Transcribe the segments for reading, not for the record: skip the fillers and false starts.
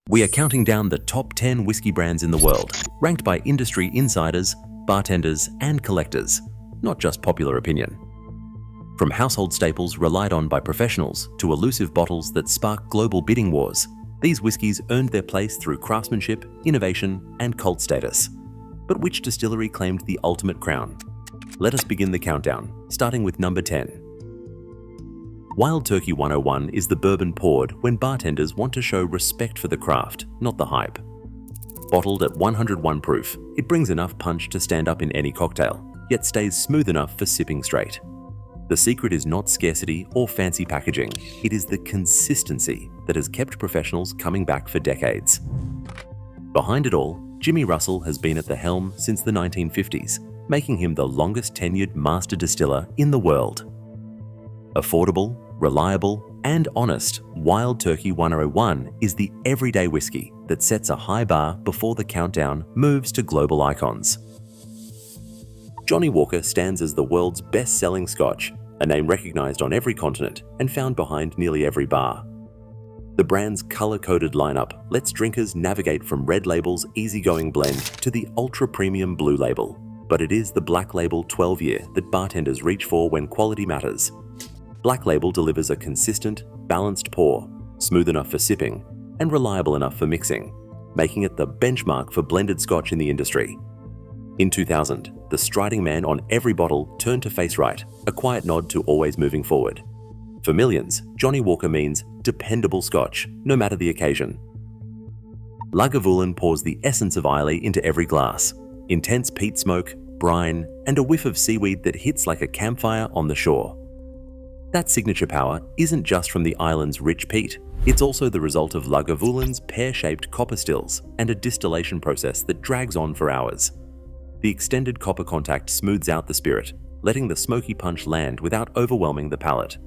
We are counting down the top 10 whiskey brands in the world, ranked by industry insiders, bartenders, and collectors, not just popular opinion. From household staples relied on by professionals to elusive bottles that spark global bidding wars, these whiskies earned their place through craftsmanship, innovation, and cult status. But which distillery claimed the ultimate crown? Let us begin the countdown, starting with number 10. Wild Turkey 101 is the bourbon poured when bartenders want to show respect for the craft, not the hype. Bottled at 101 proof, it brings enough punch to stand up in any cocktail, yet stays smooth enough for sipping straight. The secret is not scarcity or fancy packaging, it is the consistency that has kept professionals coming back for decades. Behind it all, Jimmy Russell has been at the helm since the 1950s, making him the longest tenured master distiller in the world. Affordable, reliable, and honest, Wild Turkey 101 is the everyday whiskey that sets a high bar before the countdown moves to global icons. Johnnie Walker stands as the world's best-selling Scotch, a name recognized on every continent and found behind nearly every bar. The brand's color-coded lineup lets drinkers navigate from Red Label's easygoing blend to the ultra-premium Blue Label, but it is the Black Label 12-year that bartenders reach for when quality matters. Black Label delivers a consistent, balanced pour, smooth enough for sipping, and reliable enough for mixing, making it the benchmark for blended Scotch in the industry. In 2000, the striding man on every bottle turned to face right, a quiet nod to always moving forward. For millions, Johnnie Walker means dependable Scotch, no matter the occasion. Lagavulin pours the essence of Islay into every glass, intense peat smoke, brine, and a whiff of seaweed that hits like a campfire on the shore. That signature power isn't just from the island's rich peat, it's also the result of Lagavulin's pear-shaped copper stills and a distillation process that drags on for hours. The extended copper contact smooths out the spirit, letting the smoky punch land without overwhelming the palate.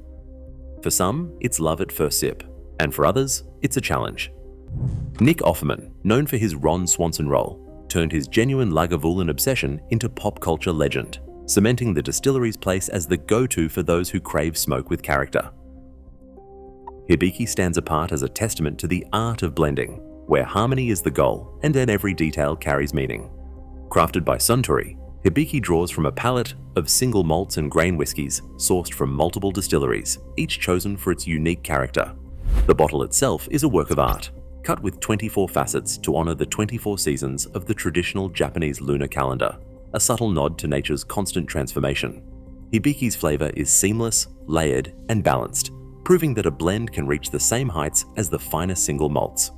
For some, it's love at first sip, and for others, it's a challenge. Nick Offerman, known for his Ron Swanson role, turned his genuine Lagavulin obsession into pop culture legend, cementing the distillery's place as the go-to for those who crave smoke with character. Hibiki stands apart as a testament to the art of blending, where harmony is the goal and then every detail carries meaning. Crafted by Suntory, Hibiki draws from a palette of single malts and grain whiskies sourced from multiple distilleries, each chosen for its unique character. The bottle itself is a work of art, cut with 24 facets to honor the 24 seasons of the traditional Japanese lunar calendar, a subtle nod to nature's constant transformation. Hibiki's flavor is seamless, layered, and balanced, proving that a blend can reach the same heights as the finest single malts.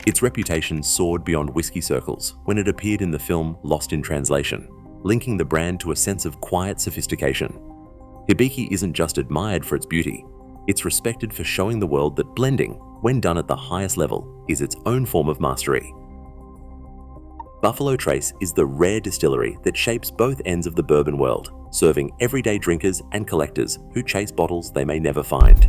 Its reputation soared beyond whiskey circles when it appeared in the film Lost in Translation, linking the brand to a sense of quiet sophistication. Hibiki isn't just admired for its beauty, it's respected for showing the world that blending, when done at the highest level, is its own form of mastery. Buffalo Trace is the rare distillery that shapes both ends of the bourbon world, serving everyday drinkers and collectors who chase bottles they may never find.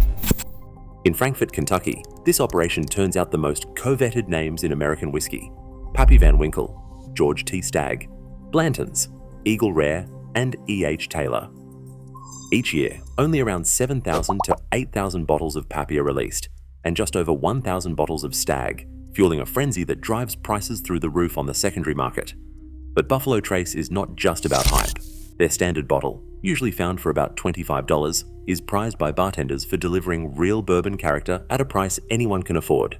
In Frankfort, Kentucky, this operation turns out the most coveted names in American whiskey: Pappy Van Winkle, George T. Stagg, Blanton's, Eagle Rare, and E.H. Taylor. Each year, only around 7,000 to 8,000 bottles of Pappy are released, and just over 1,000 bottles of Stagg, fueling a frenzy that drives prices through the roof on the secondary market. But Buffalo Trace is not just about hype. Their standard bottle, usually found for about $25, is prized by bartenders for delivering real bourbon character at a price anyone can afford.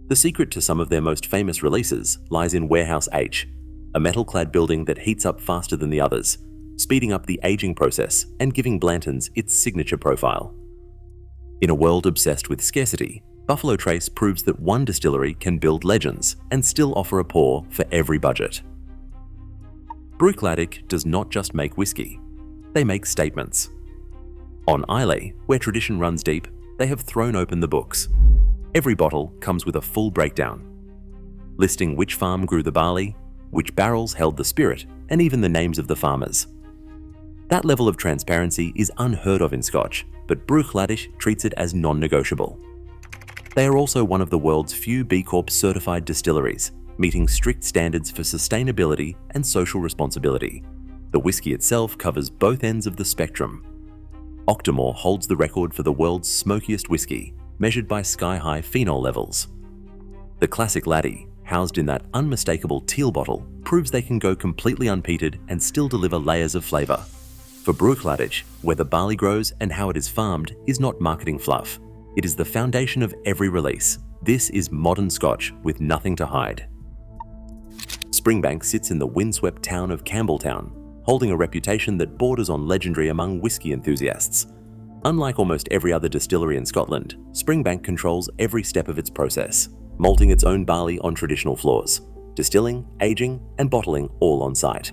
The secret to some of their most famous releases lies in Warehouse H, a metal-clad building that heats up faster than the others, speeding up the aging process and giving Blanton's its signature profile. In a world obsessed with scarcity, Buffalo Trace proves that one distillery can build legends and still offer a pour for every budget. Bruichladdich does not just make whiskey, they make statements. On Islay, where tradition runs deep, they have thrown open the books. Every bottle comes with a full breakdown, listing which farm grew the barley, which barrels held the spirit, and even the names of the farmers. That level of transparency is unheard of in Scotch, but Bruichladdich treats it as non-negotiable. They are also one of the world's few B Corp certified distilleries, meeting strict standards for sustainability and social responsibility. The whiskey itself covers both ends of the spectrum. Octomore holds the record for the world's smokiest whiskey, measured by sky-high phenol levels, The classic laddie, housed in that unmistakable teal bottle, proves they can go completely unpeated and still deliver layers of flavour. For Bruichladdich, where the barley grows and how it is farmed is not marketing fluff. It is the foundation of every release. This is modern Scotch with nothing to hide. Springbank sits in the windswept town of Campbeltown, holding a reputation that borders on legendary among whisky enthusiasts. Unlike almost every other distillery in Scotland, Springbank controls every step of its process, malting its own barley on traditional floors, distilling, aging, and bottling all on site.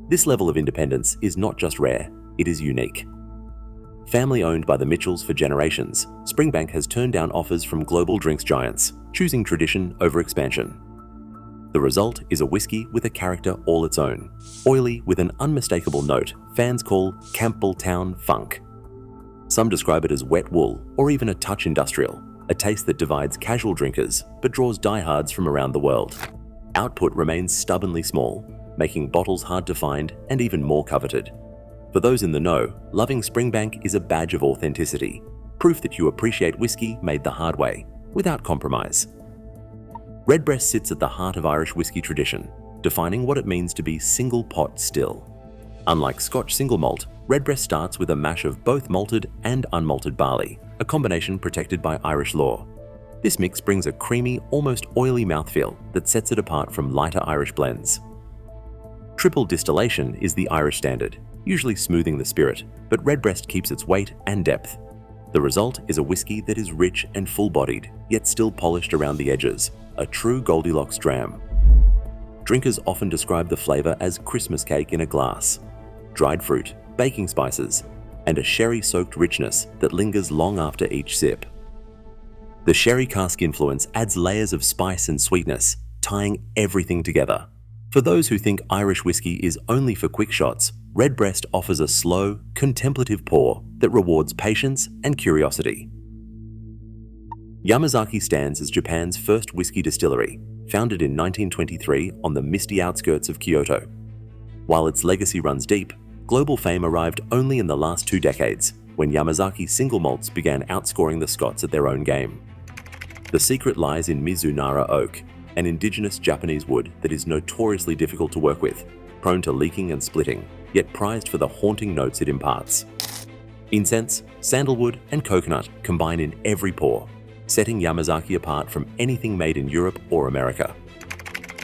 This level of independence is not just rare, it is unique. Family owned by the Mitchells for generations, Springbank has turned down offers from global drinks giants, choosing tradition over expansion. The result is a whiskey with a character all its own, oily with an unmistakable note fans call Campbeltown funk. Some describe it as wet wool or even a touch industrial, a taste that divides casual drinkers but draws diehards from around the world. Output remains stubbornly small, making bottles hard to find and even more coveted. For those in the know, loving Springbank is a badge of authenticity, proof that you appreciate whiskey made the hard way, without compromise. Redbreast sits at the heart of Irish whiskey tradition, defining what it means to be single pot still. Unlike Scotch single malt, Redbreast starts with a mash of both malted and unmalted barley, a combination protected by Irish law. This mix brings a creamy, almost oily mouthfeel that sets it apart from lighter Irish blends. Triple distillation is the Irish standard, usually smoothing the spirit, but Redbreast keeps its weight and depth. The result is a whiskey that is rich and full-bodied, yet still polished around the edges, a true Goldilocks dram. Drinkers often describe the flavour as Christmas cake in a glass, dried fruit, baking spices, and a sherry-soaked richness that lingers long after each sip. The sherry cask influence adds layers of spice and sweetness, tying everything together. For those who think Irish whiskey is only for quick shots, Redbreast offers a slow, contemplative pour that rewards patience and curiosity. Yamazaki stands as Japan's first whiskey distillery, founded in 1923 on the misty outskirts of Kyoto. While its legacy runs deep, global fame arrived only in the last 2 decades, when Yamazaki single malts began outscoring the Scots at their own game. The secret lies in Mizunara oak, an indigenous Japanese wood that is notoriously difficult to work with, prone to leaking and splitting, yet prized for the haunting notes it imparts. Incense, sandalwood, and coconut combine in every pour, setting Yamazaki apart from anything made in Europe or America.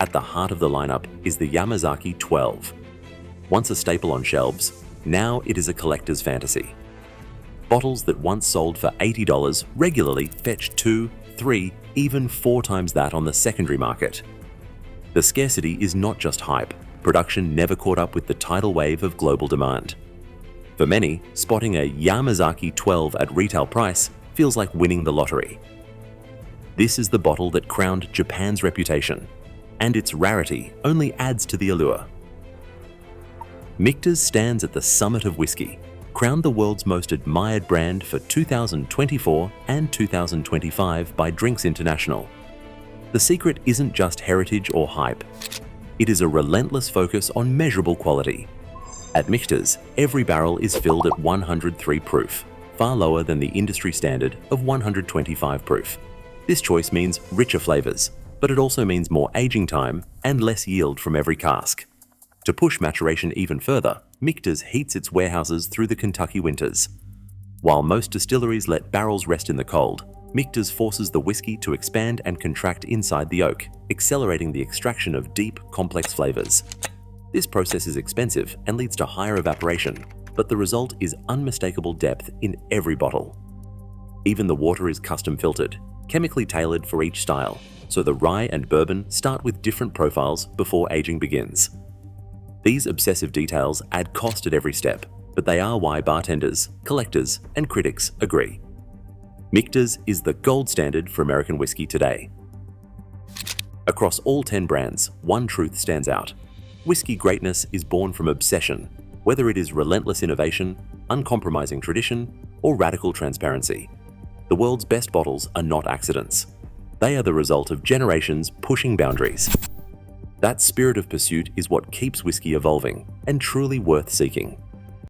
At the heart of the lineup is the Yamazaki 12. Once a staple on shelves, now it is a collector's fantasy. Bottles that once sold for $80 regularly fetch 2, 3, even 4 times that on the secondary market. The scarcity is not just hype. Production never caught up with the tidal wave of global demand. For many, spotting a Yamazaki 12 at retail price feels like winning the lottery. This is the bottle that crowned Japan's reputation, and its rarity only adds to the allure. Michter stands at the summit of whiskey, crowned the world's most admired brand for 2024 and 2025 by Drinks International. The secret isn't just heritage or hype. It is a relentless focus on measurable quality. At Michter's, every barrel is filled at 103 proof, far lower than the industry standard of 125 proof. This choice means richer flavors, but it also means more aging time and less yield from every cask. To push maturation even further, Michter's heats its warehouses through the Kentucky winters. While most distilleries let barrels rest in the cold, Michter's forces the whiskey to expand and contract inside the oak, accelerating the extraction of deep, complex flavors. This process is expensive and leads to higher evaporation, but the result is unmistakable depth in every bottle. Even the water is custom filtered, chemically tailored for each style, so the rye and bourbon start with different profiles before aging begins. These obsessive details add cost at every step, but they are why bartenders, collectors, and critics agree. Michter's is the gold standard for American whiskey today. Across all 10 brands, one truth stands out. Whiskey greatness is born from obsession, whether it is relentless innovation, uncompromising tradition, or radical transparency. The world's best bottles are not accidents. They are the result of generations pushing boundaries. That spirit of pursuit is what keeps whiskey evolving and truly worth seeking.